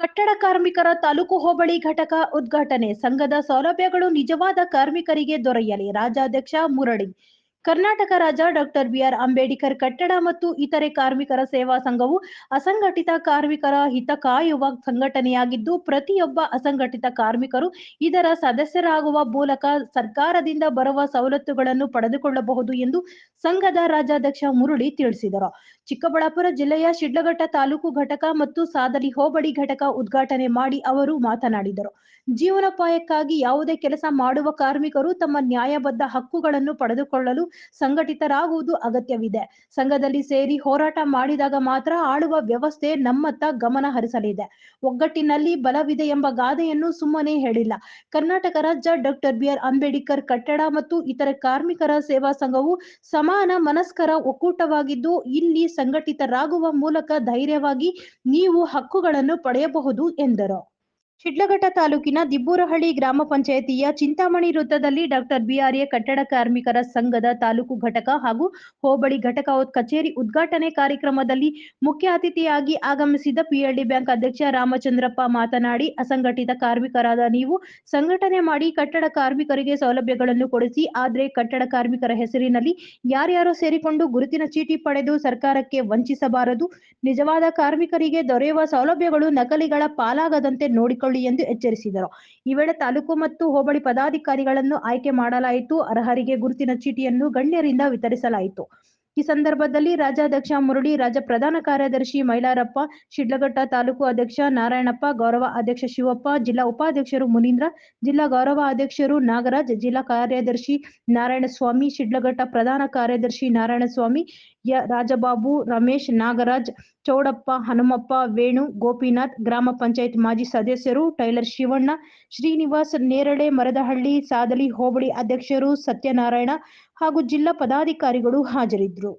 ಕಟ್ಟಡ ಕಾರ್ಮಿಕರ ತಾಲೂಕು ಹೋಬಳಿ ಘಟಕ ಉದ್ಘಾಟನೆ. ಸಂಘದ ಸೌಲಭ್ಯಗಳು ನಿಜವಾದ ಕಾರ್ಮಿಕರಿಗೆ ದೊರೆಯಲಿ. ರಾಜ್ಯಾಧ್ಯಕ್ಷ ಮುರಳಿ. ಕರ್ನಾಟಕ ರಾಜ್ಯ ಡಾಕ್ಟರ್ ಬಿಆರ್ ಅಂಬೇಡ್ಕರ್ ಕಟ್ಟಡ ಮತ್ತು ಇತರೆ ಕಾರ್ಮಿಕರ ಸೇವಾ ಸಂಘವು ಅಸಂಘಟಿತ ಕಾರ್ಮಿಕರ ಹಿತ ಕಾಯುವ ಸಂಘಟನೆಯಾಗಿದ್ದು, ಪ್ರತಿಯೊಬ್ಬ ಅಸಂಘಟಿತ ಕಾರ್ಮಿಕರು ಇದರ ಸದಸ್ಯರಾಗುವ ಮೂಲಕ ಸರ್ಕಾರದಿಂದ ಬರುವ ಸವಲತ್ತುಗಳನ್ನು ಪಡೆದುಕೊಳ್ಳಬಹುದು ಎಂದು ಸಂಘದ ರಾಜ್ಯಾಧ್ಯಕ್ಷ ಮುರಳಿ ತಿಳಿಸಿದರು. ಚಿಕ್ಕಬಳ್ಳಾಪುರ ಜಿಲ್ಲೆಯ ಶಿಡ್ಲಘಟ್ಟ ತಾಲೂಕು ಘಟಕ ಮತ್ತು ಸಾದಲಿ ಹೋಬಳಿ ಘಟಕ ಉದ್ಘಾಟನೆ ಮಾಡಿ ಅವರು ಮಾತನಾಡಿದರು. ಜೀವನೋಪಾಯಕ್ಕಾಗಿ ಯಾವುದೇ ಕೆಲಸ ಮಾಡುವ ಕಾರ್ಮಿಕರು ತಮ್ಮ ನ್ಯಾಯಬದ್ಧ ಹಕ್ಕುಗಳನ್ನು ಪಡೆದುಕೊಳ್ಳಲು ಸಂಘಟಿತರಾಗುವುದು ಅಗತ್ಯವಿದೆ. ಸಂಘದಲ್ಲಿ ಸೇರಿ ಹೋರಾಟ ಮಾಡಿದಾಗ ಮಾತ್ರ ಆಳುವ ವ್ಯವಸ್ಥೆ ನಮ್ಮತ್ತ ಗಮನ ಹರಿಸಲಿದೆ. ಒಗ್ಗಟ್ಟಿನಲ್ಲಿ ಬಲವಿದೆ ಎಂಬ ಗಾದೆಯನ್ನು ಸುಮ್ಮನೆ ಹೇಳಿಲ್ಲ. ಕರ್ನಾಟಕ ರಾಜ್ಯ ಡಾಕ್ಟರ್ ಬಿಆರ್ ಅಂಬೇಡ್ಕರ್ ಕಟ್ಟಡ ಮತ್ತು ಇತರೆ ಕಾರ್ಮಿಕರ ಸೇವಾ ಸಂಘವು ಸಮಾನ ಮನಸ್ಕರ ಒಕ್ಕೂಟವಾಗಿದ್ದು, ಇಲ್ಲಿ ಸಂಘಟಿತರಾಗುವ ಮೂಲಕ ಧೈರ್ಯವಾಗಿ ನೀವು ಹಕ್ಕುಗಳನ್ನು ಪಡೆಯಬಹುದು ಎಂದರು. ಶಿಡ್ಲಘಟ್ಟ ತಾಲೂಕಿನ ದಿಬ್ಬೂರಹಳ್ಳಿ ಗ್ರಾಮ ಪಂಚಾಯಿತಿಯ ಚಿಂತಾಮಣಿ ವೃತ್ತದಲ್ಲಿ ಡಾಕ್ಟರ್ ಬಿಆರ್ಎ ಕಟ್ಟಡ ಕಾರ್ಮಿಕರ ಸಂಘದ ತಾಲೂಕು ಘಟಕ ಹಾಗೂ ಹೋಬಳಿ ಘಟಕ ಕಚೇರಿ ಉದ್ಘಾಟನೆ ಕಾರ್ಯಕ್ರಮದಲ್ಲಿ ಮುಖ್ಯ ಅತಿಥಿಯಾಗಿ ಆಗಮಿಸಿದ ಪಿಎಲ್ಡಿ ಬ್ಯಾಂಕ್ ಅಧ್ಯಕ್ಷ ರಾಮಚಂದ್ರಪ್ಪ ಮಾತನಾಡಿ, ಅಸಂಘಟಿತ ಕಾರ್ಮಿಕರಾದ ನೀವು ಸಂಘಟನೆ ಮಾಡಿ ಕಟ್ಟಡ ಕಾರ್ಮಿಕರಿಗೆ ಸೌಲಭ್ಯಗಳನ್ನು ಕೊಡಿಸಿ. ಆದರೆ ಕಟ್ಟಡ ಕಾರ್ಮಿಕರ ಹೆಸರಿನಲ್ಲಿ ಯಾರ್ಯಾರೋ ಸೇರಿಕೊಂಡು ಗುರುತಿನ ಚೀಟಿ ಪಡೆದು ಸರ್ಕಾರಕ್ಕೆ ವಂಚಿಸಬಾರದು. ನಿಜವಾದ ಕಾರ್ಮಿಕರಿಗೆ ದೊರೆಯುವ ಸೌಲಭ್ಯಗಳು ನಕಲಿಗಳ ಪಾಲಾಗದಂತೆ ನೋಡಿಕೊಳ್ಳಿ ಎಂದು ಎಚ್ಚರಿಸಿದರು. ಈ ವೇಳೆ ತಾಲೂಕು ಮತ್ತು ಹೋಬಳಿ ಪದಾಧಿಕಾರಿಗಳನ್ನು ಆಯ್ಕೆ ಮಾಡಲಾಯಿತು. ಅರ್ಹರಿಗೆ ಗುರುತಿನ ಚೀಟಿಯನ್ನು ಗಣ್ಯರಿಂದ ವಿತರಿಸಲಾಯಿತು. ಈ ಸಂದರ್ಭದಲ್ಲಿ ರಾಜ್ಯಾಧ್ಯಕ್ಷ ಮುರಳಿ, ರಾಜ್ಯ ಪ್ರಧಾನ ಕಾರ್ಯದರ್ಶಿ ಮೈಲಾರಪ್ಪ, ಶಿಡ್ಲಘಟ್ಟ ತಾಲೂಕು ಅಧ್ಯಕ್ಷ ನಾರಾಯಣಪ್ಪ, ಗೌರವ ಅಧ್ಯಕ್ಷ ಶಿವಪ್ಪ, ಜಿಲ್ಲಾ ಉಪಾಧ್ಯಕ್ಷರು ಮುನೀಂದ್ರ, ಜಿಲ್ಲಾ ಗೌರವ ಅಧ್ಯಕ್ಷರು ನಾಗರಾಜ್, ಜಿಲ್ಲಾ ಕಾರ್ಯದರ್ಶಿ ನಾರಾಯಣಸ್ವಾಮಿ, ಶಿಡ್ಲಘಟ್ಟ ಪ್ರಧಾನ ಕಾರ್ಯದರ್ಶಿ ನಾರಾಯಣಸ್ವಾಮಿ, ರಾಜಬಾಬು, ರಮೇಶ್, ನಾಗರಾಜ್, ಚೌಡಪ್ಪ, ಹನುಮಪ್ಪ, ವೇಣು, ಗೋಪಿನಾಥ್, ಗ್ರಾಮ ಪಂಚಾಯತ್ ಮಾಜಿ ಸದಸ್ಯರು ಟೈಲರ್ ಶಿವಣ್ಣ, ಶ್ರೀನಿವಾಸ್, ನೇರಳೆ ಮರದಹಳ್ಳಿ, ಸಾದಲಿ ಹೋಬಳಿ ಅಧ್ಯಕ್ಷರು ಸತ್ಯನಾರಾಯಣ ಹಾಗೂ ಜಿಲ್ಲಾ ಪದಾಧಿಕಾರಿಗಳು ಹಾಜರಿದ್ದರು.